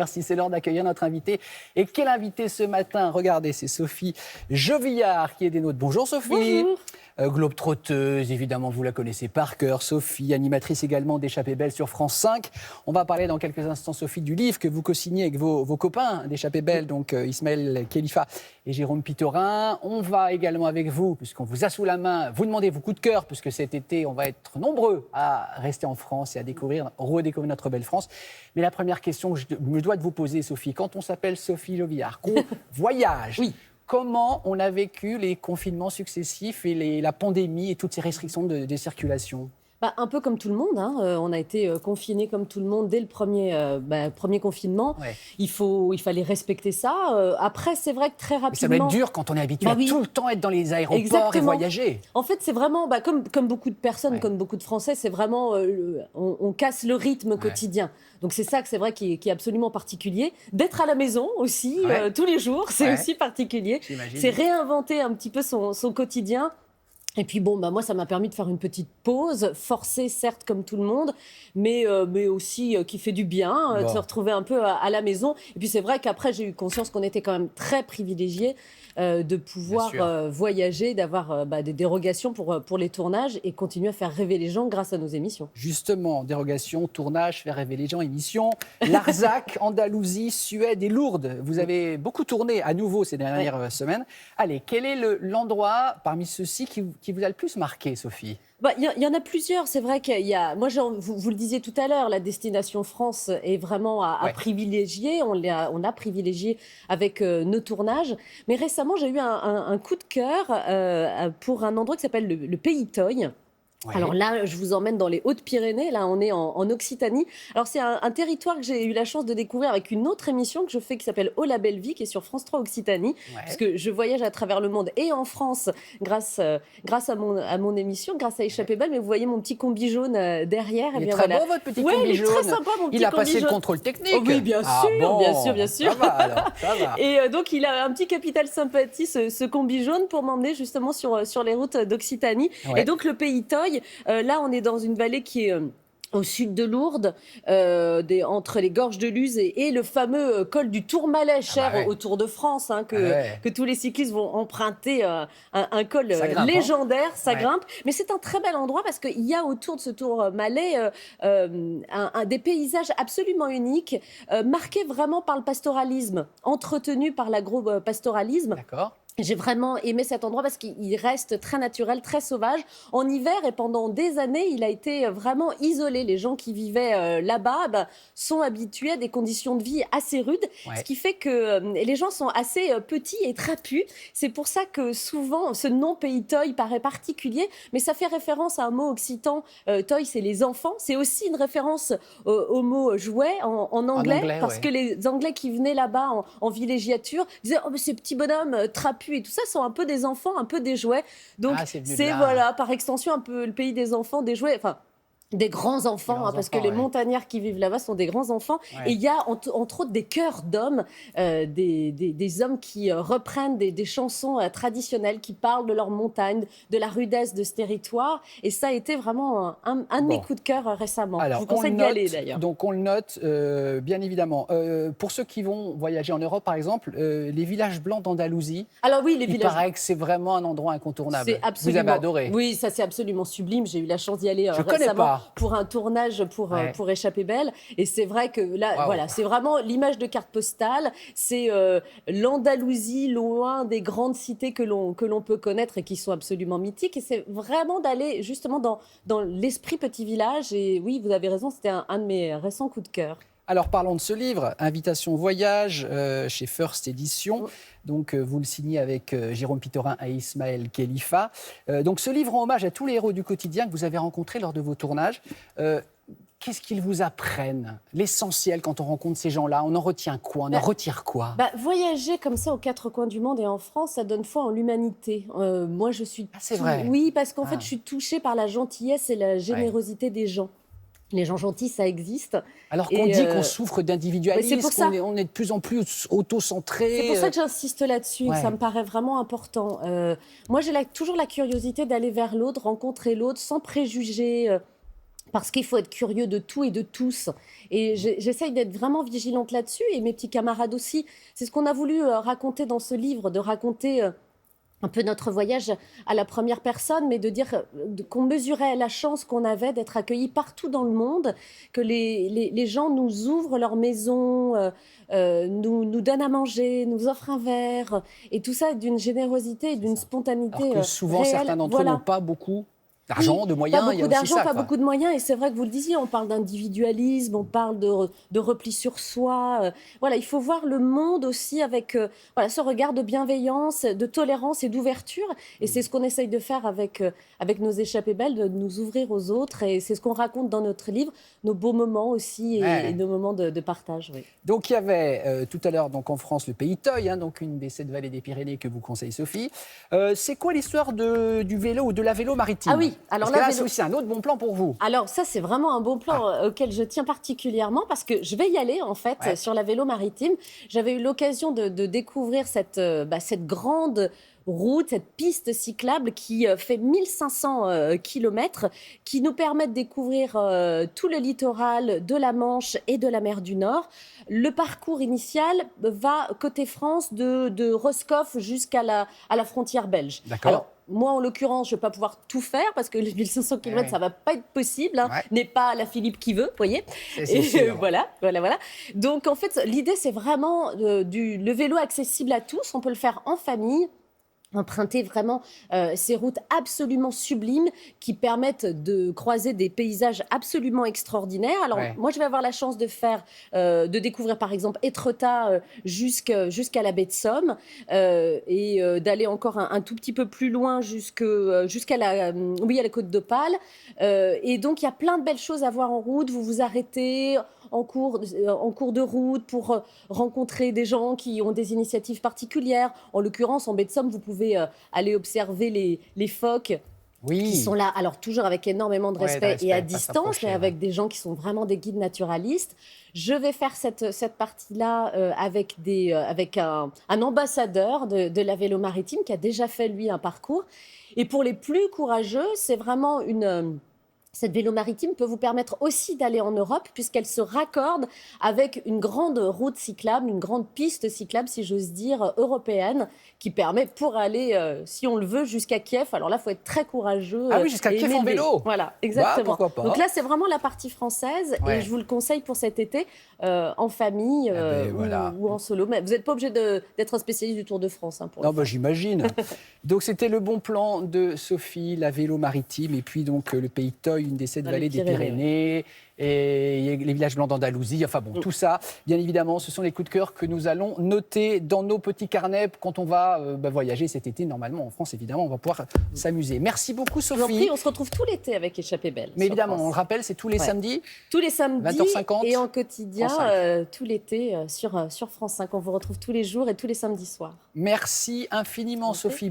Merci, c'est l'heure d'accueillir notre invité. Et quel invité ce matin? Regardez, c'est Sophie Jovillard qui est des nôtres. Bonjour Sophie. Bonjour. Globe-trotteuse, évidemment, vous la connaissez par cœur. Sophie, animatrice également d'Échappée Belle sur France 5. On va parler dans quelques instants, Sophie, du livre que vous co-signez avec vos copains d'Échappée Belle, donc Ismaël Khalifa et Jérôme Pittorin. On va également avec vous, puisqu'on vous a sous la main, vous demandez vos coups de cœur, puisque cet été, on va être nombreux à rester en France et à redécouvrir notre belle France. Mais la première question que je me dois de vous poser, Sophie, quand on s'appelle Sophie Jovillard, qu'on voyage, Oui. Comment on a vécu les confinements successifs et la pandémie et toutes ces restrictions de circulation? Un peu comme tout le monde, hein. On a été confinés comme tout le monde dès le premier confinement. Ouais. Il fallait respecter ça. Après, c'est vrai que très Mais ça doit rapidement... être dur quand on est habitué oui. à tout le temps être dans les aéroports Exactement. et voyager. En fait, c'est vraiment, comme beaucoup de personnes, Ouais. comme beaucoup de Français, c'est vraiment, on casse le rythme quotidien. Donc c'est ça que c'est vrai qui est absolument particulier. D'être à la maison aussi, Ouais. tous les jours, c'est Ouais. aussi particulier. J'imagine. C'est réinventer un petit peu son quotidien. Et puis moi, ça m'a permis de faire une petite pause, forcée certes comme tout le monde, mais aussi qui fait du bien, de se retrouver un peu à la maison. Et puis c'est vrai qu'après, j'ai eu conscience qu'on était quand même très privilégiés de pouvoir voyager, d'avoir des dérogations pour les tournages et continuer à faire rêver les gens grâce à nos émissions. Justement, dérogation, tournage, faire rêver les gens, émission. Larzac, Andalousie, Suède et Lourdes. Vous avez beaucoup tourné à nouveau ces dernières semaines. Allez, quel est l'endroit parmi ceux-ci qui vous a le plus marqué, Sophie? Il y en a plusieurs. C'est vrai qu'il y a. Moi, vous le disiez tout à l'heure, la destination France est vraiment à privilégier. On a privilégié avec nos tournages. Mais récemment, j'ai eu un coup de cœur pour un endroit qui s'appelle le Pays Toy. Ouais. Alors là, je vous emmène dans les Hautes-Pyrénées. Là, on est en Occitanie. Alors, c'est un territoire que j'ai eu la chance de découvrir avec une autre émission que je fais qui s'appelle Oh la belle vie, qui est sur France 3 Occitanie. Ouais. Puisque je voyage à travers le monde et en France grâce à mon émission, grâce à Échappée Belle. Mais vous voyez mon petit combi jaune derrière. Il est très beau, votre petit combi il est jaune. très sympa, mon petit Il a combi passé le jaune. contrôle technique. Oh oui, bien sûr. Ça va alors, ça va. Et donc, il a un petit capital sympathie, ce combi jaune, pour m'emmener justement sur les routes d'Occitanie. Ouais. Et donc, le Pays Toy, là, on est dans une vallée qui est au sud de Lourdes, entre les gorges de Luz et le fameux col du Tourmalet, cher au Tour de France, hein, que tous les cyclistes vont emprunter, un col Grimpe, légendaire, ça Ouais. grimpe. Mais c'est un très bel endroit parce qu'il y a autour de ce Tourmalet des paysages absolument uniques, marqués vraiment par le pastoralisme, entretenus par l'agro-pastoralisme. D'accord. J'ai vraiment aimé cet endroit parce qu'il reste très naturel, très sauvage. En hiver et pendant des années, il a été vraiment isolé. Les gens qui vivaient là-bas sont habitués à des conditions de vie assez rudes, ce qui fait que les gens sont assez petits et trapus. C'est pour ça que souvent, ce nom Pays Toy paraît particulier, mais ça fait référence à un mot occitan. Toy, c'est les enfants. C'est aussi une référence au mot jouet en anglais, parce que les Anglais qui venaient là-bas en villégiature disaient « Oh, mais ces petits bonhommes trapus et tout ça sont un peu des enfants, un peu des jouets. » Donc c'est par extension un peu le pays des enfants, des jouets, enfin des grands enfants, parce que les montagnards qui vivent là-bas sont des grands enfants. Et il y a entre autres des chœurs d'hommes, des hommes qui reprennent des chansons traditionnelles, qui parlent de leur montagne, de la rudesse de ce territoire. Et ça a été vraiment un de mes coups de cœur récemment. Alors, je vous conseille d'y aller d'ailleurs. Donc on le note, bien évidemment. Pour ceux qui vont voyager en Europe, par exemple, les villages blancs d'Andalousie, Alors oui, il paraît que c'est vraiment un endroit incontournable. Vous avez adoré. Oui, ça c'est absolument sublime. J'ai eu la chance d'y aller Je connais pas. Pour un tournage pour Échappée Belle. Et c'est vrai que là, voilà, c'est vraiment l'image de carte postale. C'est l'Andalousie, loin des grandes cités que l'on peut connaître et qui sont absolument mythiques. Et c'est vraiment d'aller justement dans l'esprit petit village. Et oui, vous avez raison, c'était un de mes récents coups de cœur. Alors parlons de ce livre, Invitation Voyage, chez First Édition. Donc vous le signez avec Jérôme Pittorin et Ismaël Khalifa. Donc ce livre rend hommage à tous les héros du quotidien que vous avez rencontrés lors de vos tournages. Qu'est-ce qu'ils vous apprennent? L'essentiel quand on rencontre ces gens-là, on en retient quoi? On en retire quoi? Voyager comme ça aux quatre coins du monde et en France, ça donne foi en l'humanité. Moi, je suis... c'est vrai. Oui, parce qu'en fait, je suis touchée par la gentillesse et la générosité des gens. Les gens gentils, ça existe. Alors qu'on dit qu'on souffre d'individualisme, on est de plus en plus auto-centré. C'est pour ça que j'insiste là-dessus, que ça me paraît vraiment important. Moi, j'ai toujours la curiosité d'aller vers l'autre, rencontrer l'autre, sans préjugés. Parce qu'il faut être curieux de tout et de tous. Et j'essaye d'être vraiment vigilante là-dessus, et mes petits camarades aussi. C'est ce qu'on a voulu raconter dans ce livre, de raconter un peu notre voyage à la première personne, mais de dire qu'on mesurait la chance qu'on avait d'être accueillis partout dans le monde, que les gens nous ouvrent leur maison, nous donnent à manger, nous offrent un verre, et tout ça d'une générosité et d'une spontanéité Alors que souvent, réelle. certains d'entre eux n'ont pas beaucoup d'argent, de moyens. Pas Il y a beaucoup aussi d'argent, ça, pas quoi. beaucoup de moyens. Et c'est vrai que vous le disiez, on parle d'individualisme, on parle de repli sur soi. Voilà, il faut voir le monde aussi avec voilà, ce regard de bienveillance, de tolérance et d'ouverture. Et c'est ce qu'on essaye de faire avec nos échappées belles, de nous ouvrir aux autres. Et c'est ce qu'on raconte dans notre livre, nos beaux moments aussi et nos moments de partage. Oui. Donc il y avait tout à l'heure donc en France le pays Toy, hein, donc une des 7 vallées des Pyrénées que vous conseille Sophie. C'est quoi l'histoire du vélo ou de la vélo maritime? Ah oui, alors parce que là, vélo... c'est aussi un autre bon plan pour vous. Alors ça, c'est vraiment un bon plan auquel je tiens particulièrement parce que je vais y aller en fait sur la vélo maritime. J'avais eu l'occasion de découvrir cette grande route, cette piste cyclable qui fait 1500 kilomètres, qui nous permet de découvrir tout le littoral de la Manche et de la mer du Nord. Le parcours initial va côté France de Roscoff jusqu'à la frontière belge. D'accord. Moi, en l'occurrence, je ne vais pas pouvoir tout faire parce que les 1500 km, ça ne va pas être possible. Hein. N'est pas la Philippe qui veut, vous voyez. C'est sûr. Voilà. Donc, en fait, l'idée, c'est vraiment le vélo accessible à tous. On peut le faire en famille. Emprunter vraiment ces routes absolument sublimes qui permettent de croiser des paysages absolument extraordinaires. Alors, moi, je vais avoir la chance de découvrir, par exemple, Étretat jusqu'à la baie de Somme et d'aller encore un tout petit peu plus loin jusqu'à la côte d'Opale. Et donc, il y a plein de belles choses à voir en route. Vous vous arrêtez en cours de route pour rencontrer des gens qui ont des initiatives particulières. En l'occurrence, en baie de Somme, vous pouvez aller observer les phoques qui sont là, alors toujours avec énormément de respect et à distance, mais avec des gens qui sont vraiment des guides naturalistes. Je vais faire cette partie-là avec un ambassadeur de la vélo maritime qui a déjà fait, lui, un parcours. Et pour les plus courageux, c'est vraiment cette vélo maritime peut vous permettre aussi d'aller en Europe puisqu'elle se raccorde avec une grande route cyclable, une grande piste cyclable, si j'ose dire, européenne, qui permet pour aller, si on le veut, jusqu'à Kiev. Alors là, il faut être très courageux. Ah oui, jusqu'à Kiev en vélo. Voilà, exactement. Bah, pourquoi pas. Donc là, c'est vraiment la partie française et je vous le conseille pour cet été, en famille ou en solo. Mais vous n'êtes pas obligé d'être un spécialiste du Tour de France. Hein, non, j'imagine. Donc c'était le bon plan de Sophie, la vélo maritime, et puis donc le pays Toy, une des 7 vallées des Pyrénées, et les villages blancs d'Andalousie. Enfin bon, tout ça, bien évidemment, ce sont les coups de cœur que nous allons noter dans nos petits carnets quand on va voyager cet été. Normalement, en France, évidemment, on va pouvoir s'amuser. Merci beaucoup, Sophie. On se retrouve tout l'été avec Échappée Belle. Mais évidemment, on le rappelle, c'est tous les samedis. Tous les samedis 20h50, et en quotidien, tout l'été sur France 5. On vous retrouve tous les jours et tous les samedis soirs. Merci infiniment, Sophie.